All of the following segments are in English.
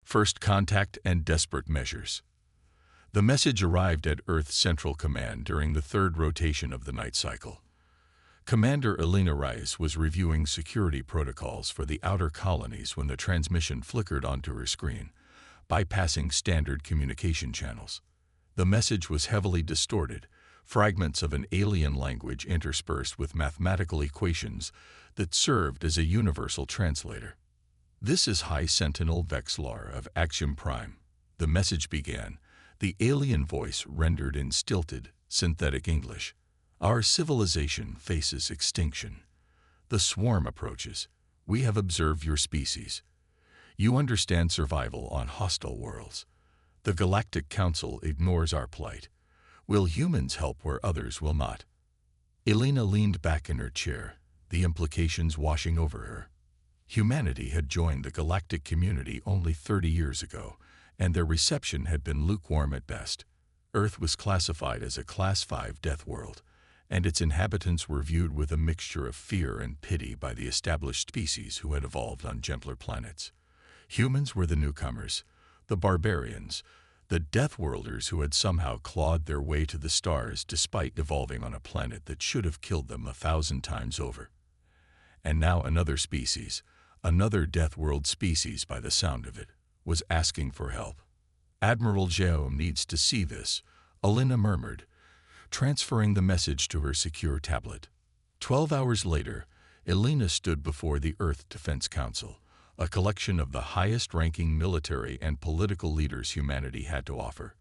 First contact and desperate measures. The message arrived at Earth Central Command during the third rotation of the night cycle. Commander Elena Rice was reviewing security protocols for the outer colonies when the transmission flickered onto her screen, bypassing standard communication channels. The message was heavily distorted, fragments of an alien language interspersed with mathematical equations that served as a universal translator. "This is High Sentinel Vexlar of Axiom Prime," the message began, the alien voice rendered in stilted, synthetic English. "Our civilization faces extinction. The swarm approaches. We have observed your species. You understand survival on hostile worlds. The Galactic Council ignores our plight. Will humans help where others will not?" Elena leaned back in her chair, the implications washing over her. Humanity had joined the galactic community only 30 years ago, and their reception had been lukewarm at best. Earth was classified as a Class 5 death world, and its inhabitants were viewed with a mixture of fear and pity by the established species who had evolved on gentler planets. Humans were the newcomers, the barbarians, the Deathworlders who had somehow clawed their way to the stars despite evolving on a planet that should have killed them 1,000 times over. And now another species, another Deathworld species by the sound of it, was asking for help. "Admiral Jao needs to see this," Elena murmured, transferring the message to her secure tablet. 12 hours later, Elena stood before the Earth Defense Council, a collection of the highest-ranking military and political leaders humanity had to offer.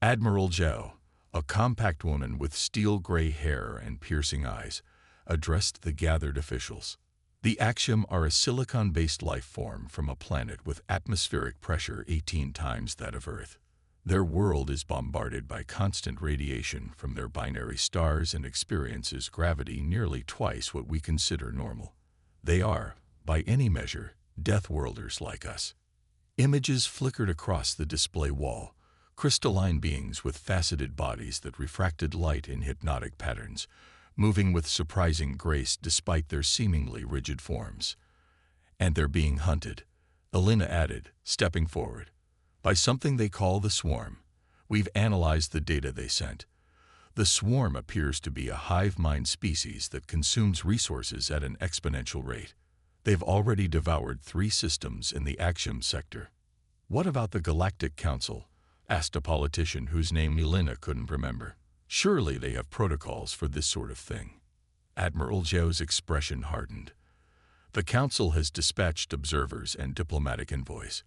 Admiral Jao, a compact woman with steel-gray hair and piercing eyes, addressed the gathered officials. "The Axiom are a silicon-based life form from a planet with atmospheric pressure 18 times that of Earth. Their world is bombarded by constant radiation from their binary stars and experiences gravity nearly twice what we consider normal. They are, by any measure, Deathworlders like us." Images flickered across the display wall, crystalline beings with faceted bodies that refracted light in hypnotic patterns, moving with surprising grace despite their seemingly rigid forms. "And they're being hunted," Elena added, stepping forward, "by something they call the swarm. We've analyzed the data they sent. The swarm appears to be a hive-mind species that consumes resources at an exponential rate. They've already devoured 3 systems in the Axiom sector." "What about the Galactic Council?" asked a politician whose name Elena couldn't remember. "Surely they have protocols for this sort of thing." Admiral Zhao's expression hardened. "The Council has dispatched observers and diplomatic envoys.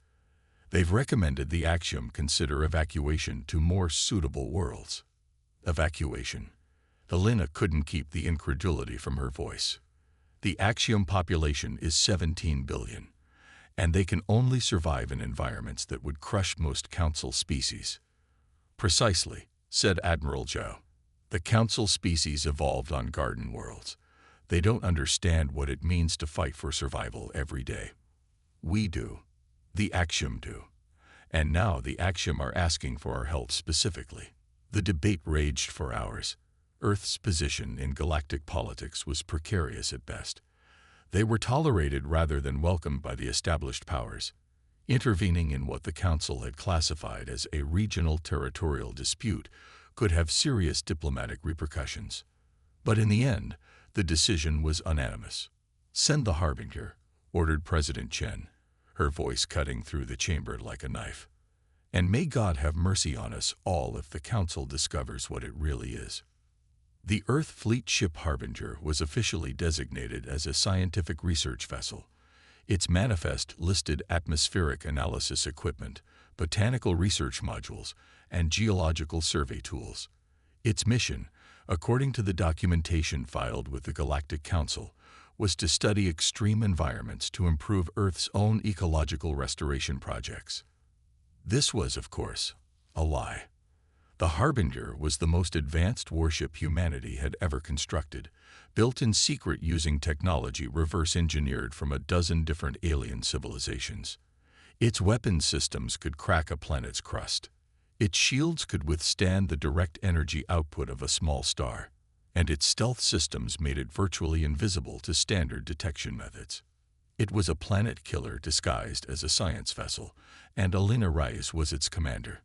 They've recommended the Axiom consider evacuation to more suitable worlds." Evacuation. Elena couldn't keep the incredulity from her voice. "The Axiom population is 17 billion, and they can only survive in environments that would crush most Council species." "Precisely," said Admiral Zhao. "The Council species evolved on garden worlds. They don't understand what it means to fight for survival every day. We do. The Axiom do. And now the Axiom are asking for our help specifically." The debate raged for hours. Earth's position in galactic politics was precarious at best. They were tolerated rather than welcomed by the established powers. Intervening in what the Council had classified as a regional territorial dispute could have serious diplomatic repercussions. But in the end, the decision was unanimous. "Send the Harbinger," ordered President Chen, her voice cutting through the chamber like a knife. "And may God have mercy on us all if the Council discovers what it really is." The Earth Fleet Ship Harbinger was officially designated as a scientific research vessel. Its manifest listed atmospheric analysis equipment, botanical research modules, and geological survey tools. Its mission, according to the documentation filed with the Galactic Council, was to study extreme environments to improve Earth's own ecological restoration projects. This was, of course, a lie. The Harbinger was the most advanced warship humanity had ever constructed, built in secret using technology reverse-engineered from a dozen different alien civilizations. Its weapons systems could crack a planet's crust. Its shields could withstand the direct energy output of a small star, and its stealth systems made it virtually invisible to standard detection methods. It was a planet killer disguised as a science vessel, and Elena Reyes was its commander.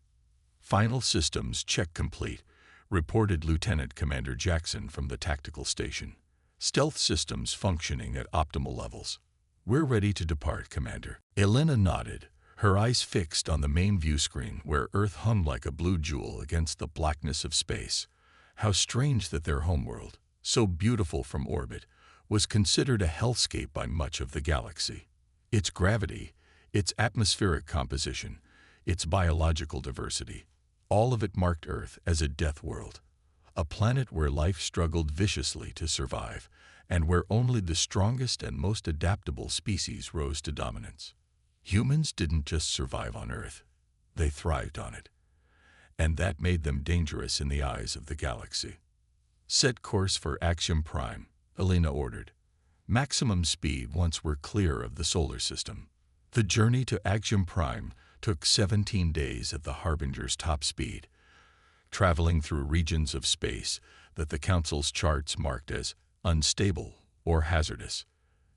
"Final systems check complete," reported Lieutenant Commander Jackson from the tactical station. "Stealth systems functioning at optimal levels." "We're ready to depart, Commander." Elena nodded, her eyes fixed on the main view screen where Earth hung like a blue jewel against the blackness of space. How strange that their homeworld, so beautiful from orbit, was considered a hellscape by much of the galaxy. Its gravity, its atmospheric composition, its biological diversity, all of it marked Earth as a death world, a planet where life struggled viciously to survive, and where only the strongest and most adaptable species rose to dominance. Humans didn't just survive on Earth, they thrived on it. And that made them dangerous in the eyes of the galaxy. "Set course for Axiom Prime," Elena ordered. "Maximum speed once we're clear of the solar system." The journey to Axiom Prime took 17 days at the Harbinger's top speed, traveling through regions of space that the Council's charts marked as unstable or hazardous.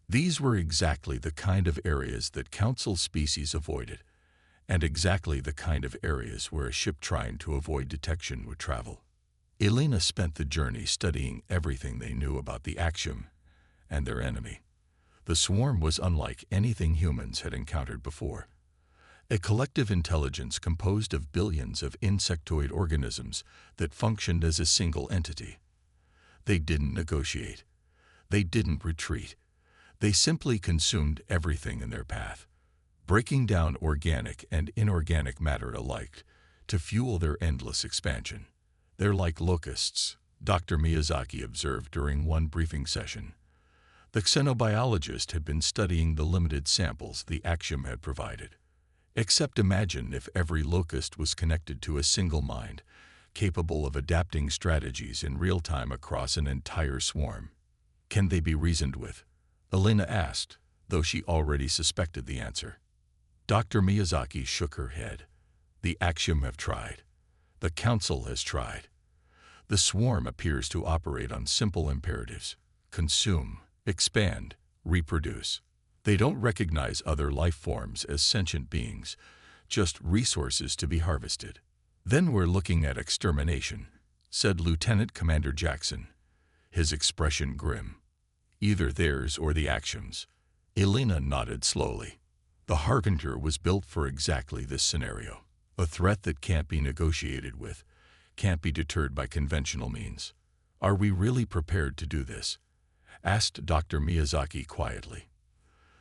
These were exactly the kind of areas that Council species avoided, and exactly the kind of areas where a ship trying to avoid detection would travel. Elena spent the journey studying everything they knew about the Axiom and their enemy. The swarm was unlike anything humans had encountered before. A collective intelligence composed of billions of insectoid organisms that functioned as a single entity. They didn't negotiate. They didn't retreat. They simply consumed everything in their path, breaking down organic and inorganic matter alike to fuel their endless expansion. "They're like locusts," Dr. Miyazaki observed during one briefing session. The xenobiologist had been studying the limited samples the Axiom had provided. Except imagine if every locust was connected to a single mind, capable of adapting strategies in real time across an entire swarm. "Can they be reasoned with?" Elena asked, though she already suspected the answer. Dr. Miyazaki shook her head. "The Axiom have tried. The Council has tried. The swarm appears to operate on simple imperatives: consume, expand, reproduce. They don't recognize other life forms as sentient beings, just resources to be harvested." "Then we're looking at extermination," said Lieutenant Commander Jackson, his expression grim. "Either theirs or the Axiom's." Elena nodded slowly. The Harbinger was built for exactly this scenario. A threat that can't be negotiated with, can't be deterred by conventional means. "Are we really prepared to do this?" asked Dr. Miyazaki quietly.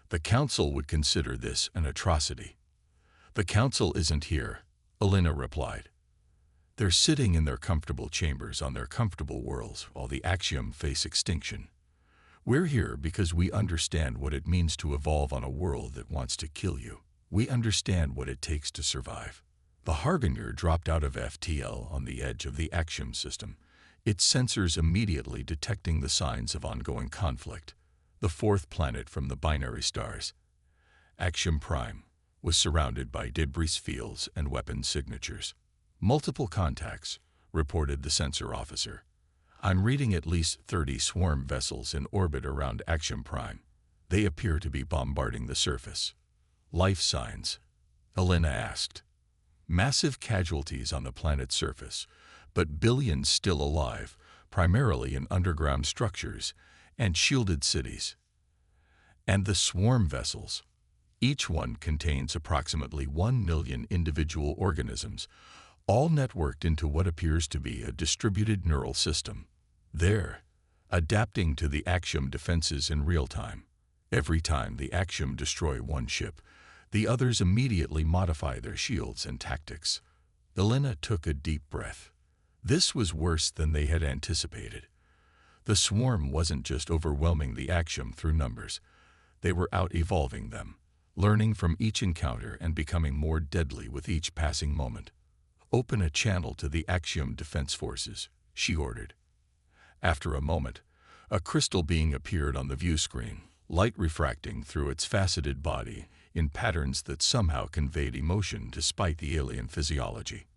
"The Council would consider this an atrocity." "The Council isn't here," Elena replied. "They're sitting in their comfortable chambers on their comfortable worlds while the Axiom face extinction. We're here because we understand what it means to evolve on a world that wants to kill you. We understand what it takes to survive." The Harbinger dropped out of FTL on the edge of the Axiom system, its sensors immediately detecting the signs of ongoing conflict. The fourth planet from the binary stars, Axiom Prime, was surrounded by debris fields and weapon signatures. "Multiple contacts," reported the sensor officer. "I'm reading at least 30 swarm vessels in orbit around Axiom Prime. They appear to be bombarding the surface." "Life signs?" Elena asked. "Massive casualties on the planet's surface, but billions still alive, primarily in underground structures and shielded cities." "And the swarm vessels. Each one contains approximately 1 million individual organisms, all networked into what appears to be a distributed neural system. They're adapting to the Axiom defenses in real time. Every time the Axiom destroy one ship, the others immediately modify their shields and tactics." Elena took a deep breath. This was worse than they had anticipated. The swarm wasn't just overwhelming the Axiom through numbers. They were out-evolving them, learning from each encounter and becoming more deadly with each passing moment. "Open a channel to the Axiom defense forces," she ordered. After a moment, a crystal being appeared on the view screen, light refracting through its faceted body in patterns that somehow conveyed emotion despite the alien physiology.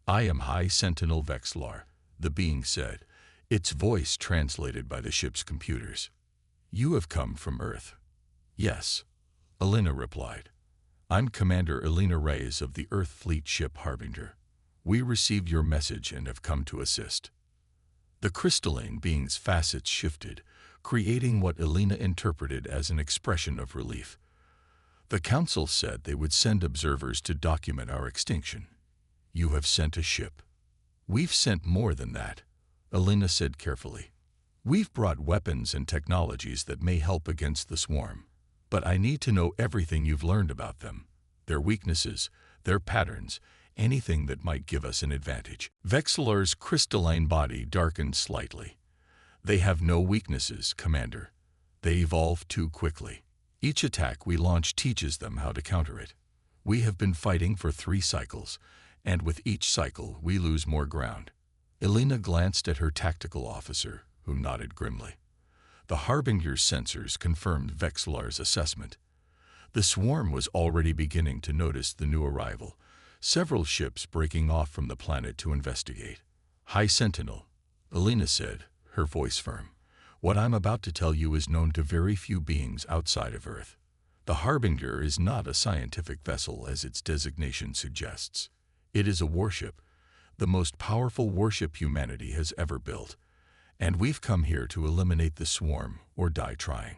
"I am High Sentinel Vexlar," the being said, its voice translated by the ship's computers. "You have come from Earth. Yes, Elena replied. I'm Commander Elena Reyes of the Earth Fleet ship Harbinger. We received your message and have come to assist. The crystalline being's facets shifted, creating what Elena interpreted as an expression of relief. The Council said they would send observers to document our extinction. You have sent a ship. We've sent more than that, Elena said carefully. We've brought weapons and technologies that may help against the swarm. But I need to know everything you've learned about them, their weaknesses, their patterns, anything that might give us an advantage. Vexillar's crystalline body darkened slightly. They have no weaknesses, Commander. They evolve too quickly. Each attack we launch teaches them how to counter it. We have been fighting for 3 cycles, and with each cycle we lose more ground. Elena glanced at her tactical officer, who nodded grimly. The Harbinger's sensors confirmed Vexillar's assessment. The swarm was already beginning to notice the new arrival, several ships breaking off from the planet to investigate. High Sentinel, Elena said, her voice firm. What I'm about to tell you is known to very few beings outside of Earth. The Harbinger is not a scientific vessel as its designation suggests. It is a warship, the most powerful warship humanity has ever built. And we've come here to eliminate the swarm or die trying.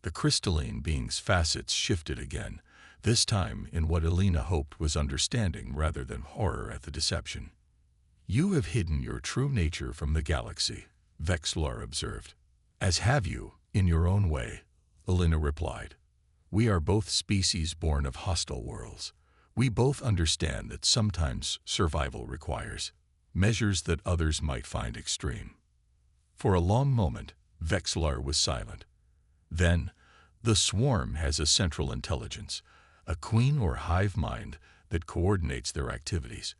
The crystalline being's facets shifted again, this time in what Elena hoped was understanding rather than horror at the deception. You have hidden your true nature from the galaxy, Vexillar observed. As have you, in your own way, Elena replied. We are both species born of hostile worlds. We both understand that sometimes survival requires measures that others might find extreme. For a long moment, Vexillar was silent. Then, the swarm has a central intelligence, a queen or hive mind that coordinates their activities.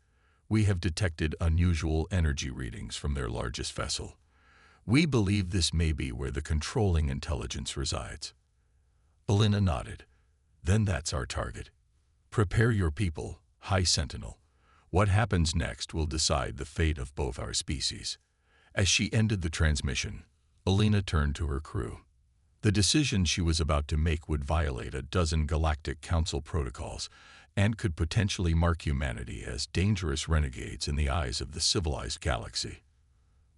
We have detected unusual energy readings from their largest vessel. We believe this may be where the controlling intelligence resides. Elena nodded. Then that's our target. Prepare your people, High Sentinel. What happens next will decide the fate of both our species. As she ended the transmission, Elena turned to her crew. The decision she was about to make would violate a dozen Galactic Council protocols and could potentially mark humanity as dangerous renegades in the eyes of the civilized galaxy.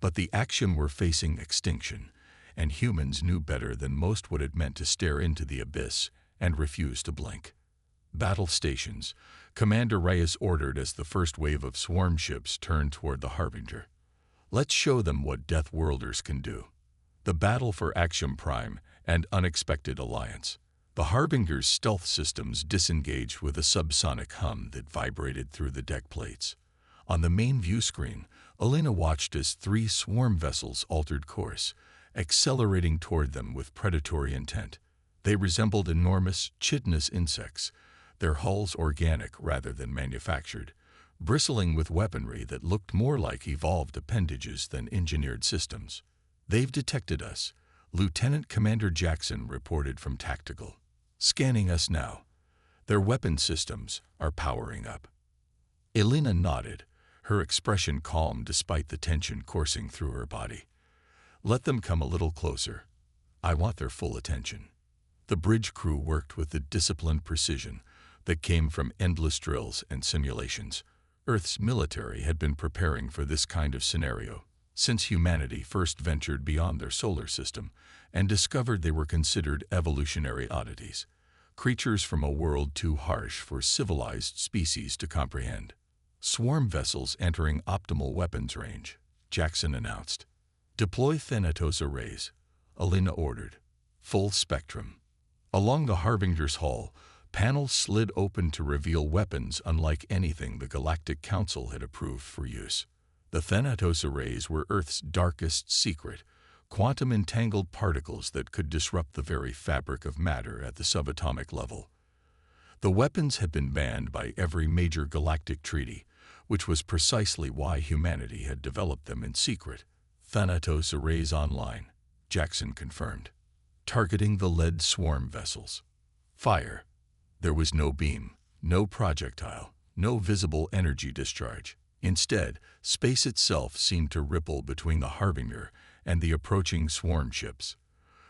But the action were facing extinction, and humans knew better than most what it meant to stare into the abyss and refuse to blink. Battle stations, Commander Reyes ordered as the first wave of swarm ships turned toward the Harbinger. Let's show them what Deathworlders can do. The battle for Axiom Prime and Unexpected Alliance. The Harbinger's stealth systems disengaged with a subsonic hum that vibrated through the deck plates. On the main view screen, Elena watched as 3 swarm vessels altered course, accelerating toward them with predatory intent. They resembled enormous, chitinous insects, their hulls organic rather than manufactured, bristling with weaponry that looked more like evolved appendages than engineered systems. They've detected us, Lieutenant Commander Jackson reported from Tactical. Scanning us now. Their weapon systems are powering up. Elena nodded, her expression calm despite the tension coursing through her body. Let them come a little closer. I want their full attention. The bridge crew worked with the disciplined precision that came from endless drills and simulations. Earth's military had been preparing for this kind of scenario since humanity first ventured beyond their solar system and discovered they were considered evolutionary oddities, creatures from a world too harsh for civilized species to comprehend. Swarm vessels entering optimal weapons range, Jackson announced. Deploy Thanatos arrays, Elena ordered. Full spectrum. Along the Harbinger's hull, panels slid open to reveal weapons unlike anything the Galactic Council had approved for use. The Thanatos arrays were Earth's darkest secret, quantum-entangled particles that could disrupt the very fabric of matter at the subatomic level. The weapons had been banned by every major galactic treaty, which was precisely why humanity had developed them in secret. Thanatos arrays online, Jackson confirmed. Targeting the lead swarm vessels. Fire. There was no beam, no projectile, no visible energy discharge. Instead, space itself seemed to ripple between the Harbinger and the approaching swarm ships.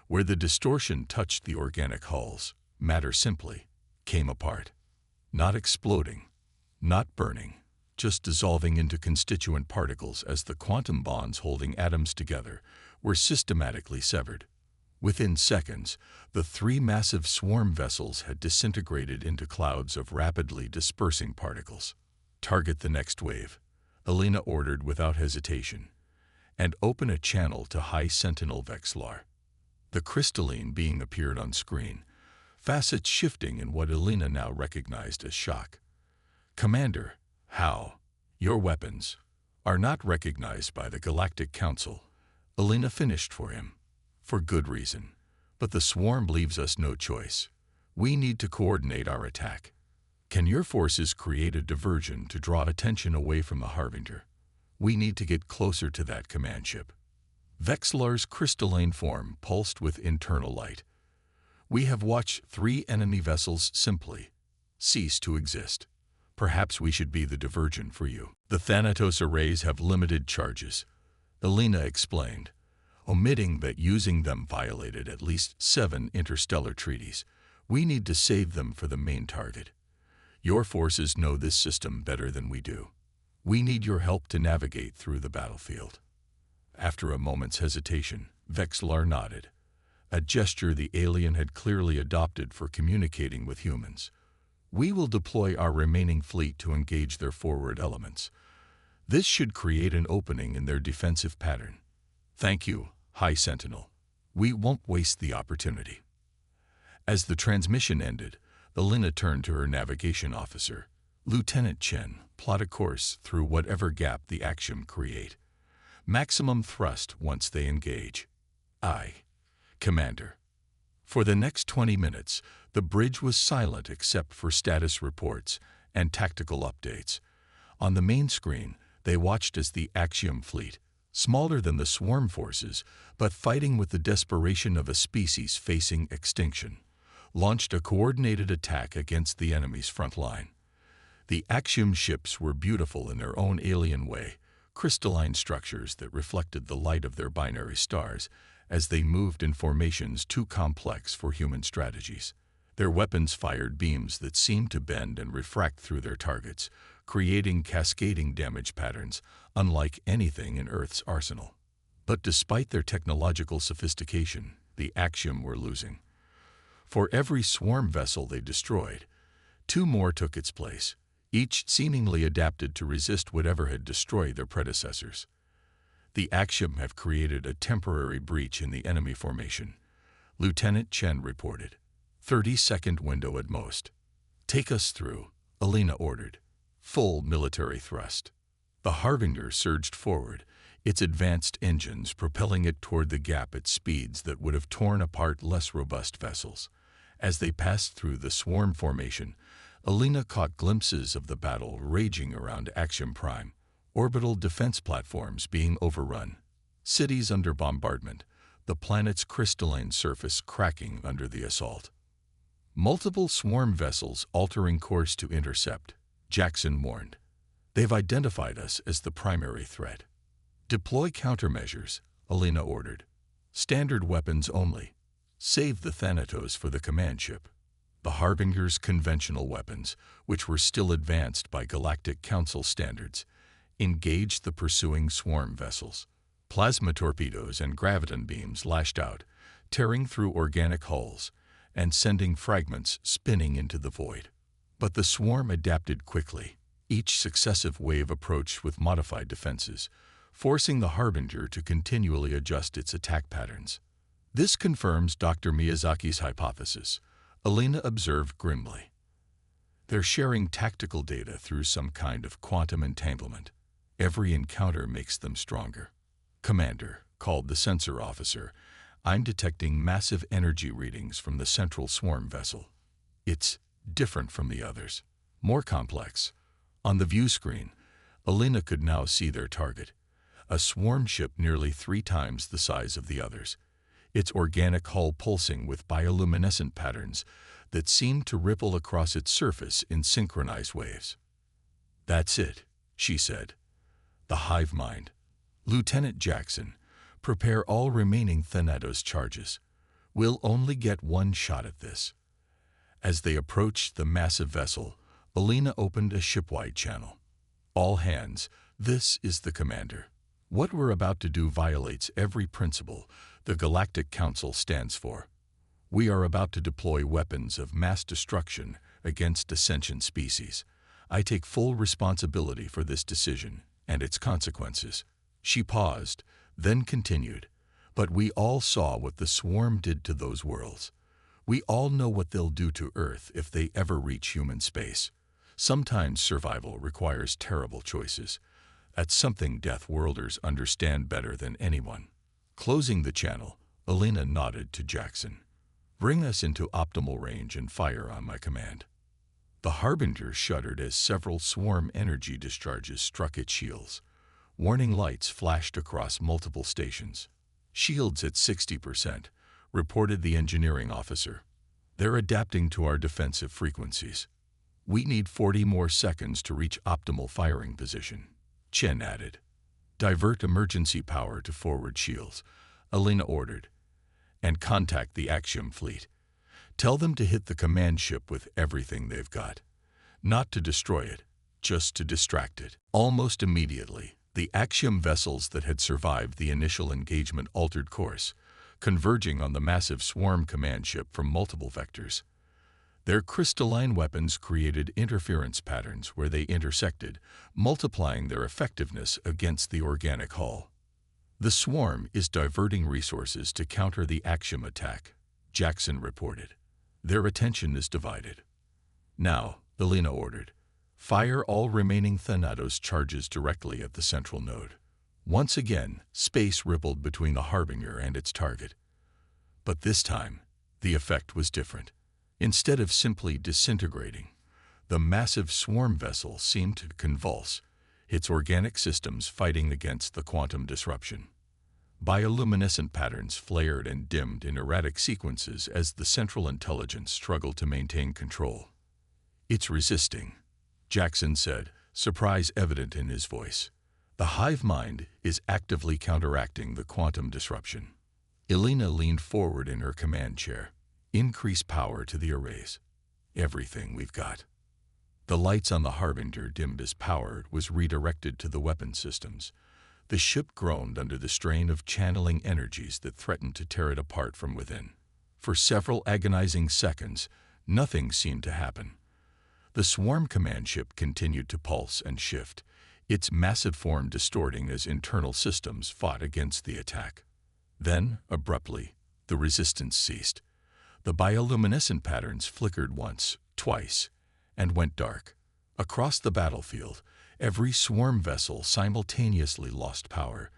Where the distortion touched the organic hulls, matter simply came apart. Not exploding, not burning, just dissolving into constituent particles as the quantum bonds holding atoms together were systematically severed. Within seconds, the three massive swarm vessels had disintegrated into clouds of rapidly dispersing particles. Target the next wave, Alina ordered without hesitation, and open a channel to High Sentinel Vexlar. The crystalline being appeared on screen, facets shifting in what Alina now recognized as shock. Commander, how? Your weapons are not recognized by the Galactic Council. Alina finished for him. For good reason. But the swarm leaves us no choice. We need to coordinate our attack. Can your forces create a diversion to draw attention away from the Harbinger? We need to get closer to that command ship. Vexlar's crystalline form pulsed with internal light. We have watched 3 enemy vessels simply cease to exist. Perhaps we should be the diversion for you. The Thanatos arrays have limited charges, Alina explained, omitting that using them violated at least 7 interstellar treaties. We need to save them for the main target. Your forces know this system better than we do. We need your help to navigate through the battlefield. After a moment's hesitation, Vexlar nodded, a gesture the alien had clearly adopted for communicating with humans. We will deploy our remaining fleet to engage their forward elements. This should create an opening in their defensive pattern. Thank you, High Sentinel. We won't waste the opportunity. As the transmission ended, Alina turned to her navigation officer. Lieutenant Chen, plot a course through whatever gap the Axiom create. Maximum thrust once they engage. Aye, Commander. For the next 20 minutes, the bridge was silent except for status reports and tactical updates. On the main screen, they watched as the Axiom fleet, smaller than the swarm forces, but fighting with the desperation of a species facing extinction, launched a coordinated attack against the enemy's front line. The Axiom ships were beautiful in their own alien way, crystalline structures that reflected the light of their binary stars as they moved in formations too complex for human strategies. Their weapons fired beams that seemed to bend and refract through their targets, creating cascading damage patterns unlike anything in Earth's arsenal. But despite their technological sophistication, the Axiom were losing. For every swarm vessel they destroyed, 2 more took its place, each seemingly adapted to resist whatever had destroyed their predecessors. The Axiom have created a temporary breach in the enemy formation, Lieutenant Chen reported. 30-second window at most. Take us through, Alina ordered. Full military thrust. The Harbinger surged forward, its advanced engines propelling it toward the gap at speeds that would have torn apart less robust vessels. As they passed through the swarm formation, Alina caught glimpses of the battle raging around Axiom Prime, orbital defense platforms being overrun, cities under bombardment, the planet's crystalline surface cracking under the assault. Multiple swarm vessels altering course to intercept, Jackson warned. They've identified us as the primary threat. Deploy countermeasures, Alina ordered. Standard weapons only. Save the Thanatos for the command ship. The Harbinger's conventional weapons, which were still advanced by Galactic Council standards, engaged the pursuing swarm vessels. Plasma torpedoes and graviton beams lashed out, tearing through organic hulls and sending fragments spinning into the void. But the swarm adapted quickly. Each successive wave approached with modified defenses, forcing the Harbinger to continually adjust its attack patterns. This confirms Dr. Miyazaki's hypothesis, Alina observed grimly. They're sharing tactical data through some kind of quantum entanglement. Every encounter makes them stronger. Commander, called the sensor officer, I'm detecting massive energy readings from the central swarm vessel. It's different from the others, more complex. On the view screen, Alina could now see their target, a swarm ship nearly 3 times the size of the others, its organic hull pulsing with bioluminescent patterns that seemed to ripple across its surface in synchronized waves. That's it, she said. The hive mind. Lieutenant Jackson, prepare all remaining Thanatos charges. We'll only get one shot at this. As they approached the massive vessel, Alina opened a shipwide channel. All hands, this is the commander. What we're about to do violates every principle the Galactic Council stands for. We are about to deploy weapons of mass destruction against a sentient species. I take full responsibility for this decision and its consequences. She paused, then continued. But we all saw what the swarm did to those worlds. We all know what they'll do to Earth if they ever reach human space. Sometimes survival requires terrible choices. That's something Deathworlders understand better than anyone. Closing the channel, Alina nodded to Jackson. Bring us into optimal range and fire on my command. The Harbinger shuddered as several swarm energy discharges struck its shields. Warning lights flashed across multiple stations. Shields at 60%, reported the engineering officer. They're adapting to our defensive frequencies. We need 40 more seconds to reach optimal firing position, Chen added. Divert emergency power to forward shields, Alina ordered, and contact the Axiom fleet. Tell them to hit the command ship with everything they've got. Not to destroy it, just to distract it. Almost immediately, the Axiom vessels that had survived the initial engagement altered course, converging on the massive swarm command ship from multiple vectors. Their crystalline weapons created interference patterns where they intersected, multiplying their effectiveness against the organic hull. The swarm is diverting resources to counter the Axiom attack, Jackson reported. Their attention is divided. Now, Alina ordered, fire all remaining Thanatos charges directly at the central node. Once again, space rippled between the Harbinger and its target. But this time, the effect was different. Instead of simply disintegrating, the massive swarm vessel seemed to convulse, its organic systems fighting against the quantum disruption. Bioluminescent patterns flared and dimmed in erratic sequences as the Central Intelligence struggled to maintain control. It's resisting, Jackson said, surprise evident in his voice. The hive mind is actively counteracting the quantum disruption. Alina leaned forward in her command chair. Increase power to the arrays. Everything we've got. The lights on the Harbinger dimmed as power was redirected to the weapon systems. The ship groaned under the strain of channeling energies that threatened to tear it apart from within. For several agonizing seconds, nothing seemed to happen. The swarm command ship continued to pulse and shift, its massive form distorting as internal systems fought against the attack. Then, abruptly, the resistance ceased. The bioluminescent patterns flickered once, twice, and went dark. Across the battlefield, every swarm vessel simultaneously lost power,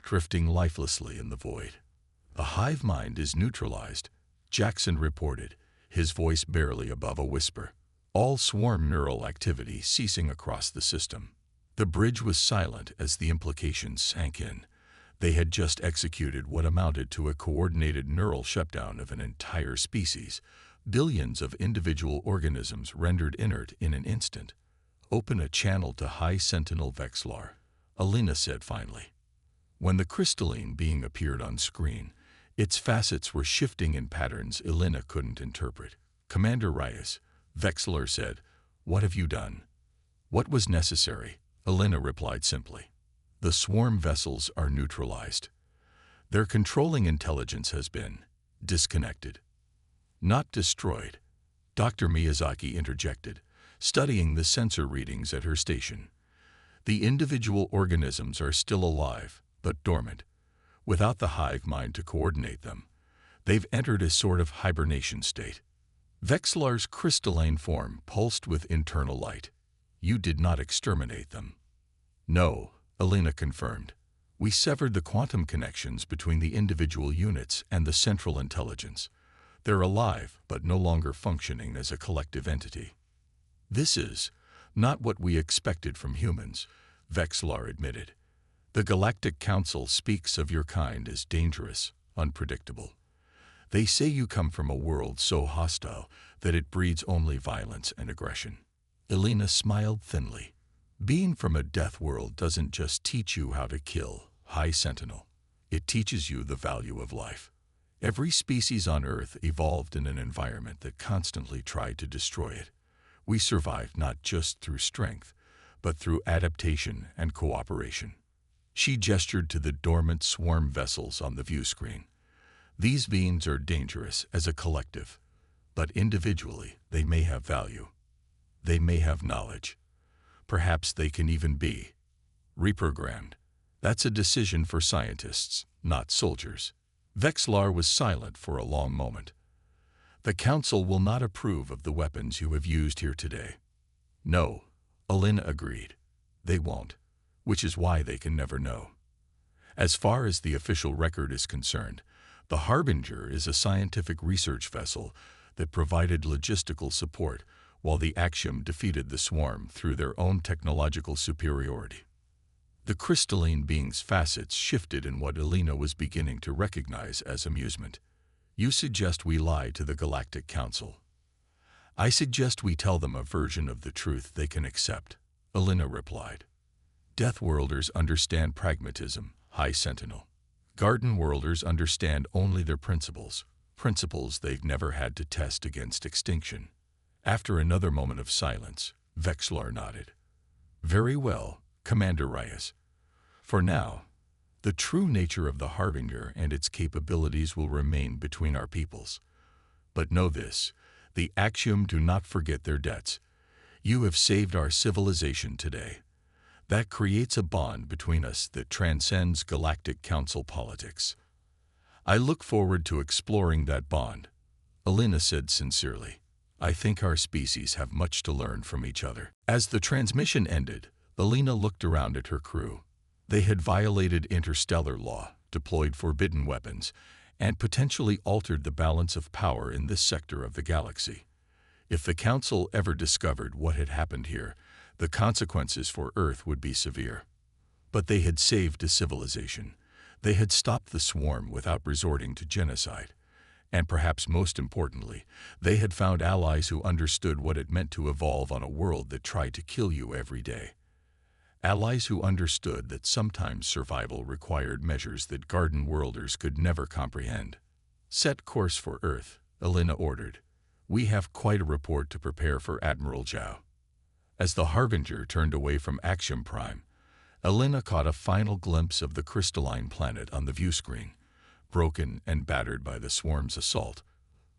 drifting lifelessly in the void. The hive mind is neutralized, Jackson reported, his voice barely above a whisper. All swarm neural activity ceasing across the system. The bridge was silent as the implications sank in. They had just executed what amounted to a coordinated neural shutdown of an entire species, billions of individual organisms rendered inert in an instant. Open a channel to High Sentinel Vexlar, Alina said finally. When the crystalline being appeared on screen, its facets were shifting in patterns Alina couldn't interpret. Commander Reyes, Vexlar said, what have you done? What was necessary? Alina replied simply. The swarm vessels are neutralized. Their controlling intelligence has been disconnected. Not destroyed, Dr. Miyazaki interjected, studying the sensor readings at her station. The individual organisms are still alive, but dormant. Without the hive mind to coordinate them, they've entered a sort of hibernation state. Vexlar's crystalline form pulsed with internal light. You did not exterminate them. No, Alina confirmed. We severed the quantum connections between the individual units and the central intelligence. They're alive, but no longer functioning as a collective entity. This is not what we expected from humans, Vexlar admitted. The Galactic Council speaks of your kind as dangerous, unpredictable. They say you come from a world so hostile that it breeds only violence and aggression. Alina smiled thinly. Being from a death world doesn't just teach you how to kill, High Sentinel. It teaches you the value of life. Every species on Earth evolved in an environment that constantly tried to destroy it. We survived not just through strength, but through adaptation and cooperation. She gestured to the dormant swarm vessels on the view screen. These beings are dangerous as a collective, but individually they may have value. They may have knowledge. Perhaps they can even be reprogrammed. That's a decision for scientists, not soldiers. Vexlar was silent for a long moment. The Council will not approve of the weapons you have used here today. No, Alina agreed. They won't, which is why they can never know. As far as the official record is concerned, the Harbinger is a scientific research vessel that provided logistical support while the Axiom defeated the Swarm through their own technological superiority. The crystalline being's facets shifted in what Alina was beginning to recognize as amusement. You suggest we lie to the Galactic Council. I suggest we tell them a version of the truth they can accept, Alina replied. Deathworlders understand pragmatism, High Sentinel. Garden Worlders understand only their principles they've never had to test against extinction. After another moment of silence, Vexlar nodded. Very well, Commander Reyes. For now, the true nature of the Harbinger and its capabilities will remain between our peoples. But know this, the Axiom do not forget their debts. You have saved our civilization today. That creates a bond between us that transcends Galactic Council politics. I look forward to exploring that bond, Alina said sincerely. I think our species have much to learn from each other. As the transmission ended, Alina looked around at her crew. They had violated interstellar law, deployed forbidden weapons, and potentially altered the balance of power in this sector of the galaxy. If the Council ever discovered what had happened here, the consequences for Earth would be severe. But they had saved a civilization. They had stopped the Swarm without resorting to genocide. And perhaps most importantly, they had found allies who understood what it meant to evolve on a world that tried to kill you every day. Allies who understood that sometimes survival required measures that Garden Worlders could never comprehend. Set course for Earth, Alina ordered. We have quite a report to prepare for Admiral Zhao. As the Harbinger turned away from Axiom Prime, Alina caught a final glimpse of the crystalline planet on the view screen, broken and battered by the Swarm's assault,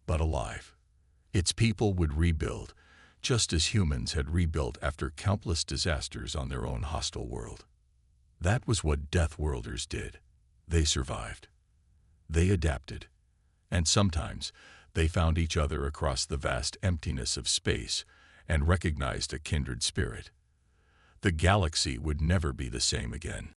but alive. Its people would rebuild, just as humans had rebuilt after countless disasters on their own hostile world. That was what Deathworlders did. They survived. They adapted. And sometimes they found each other across the vast emptiness of space and recognized a kindred spirit. The galaxy would never be the same again.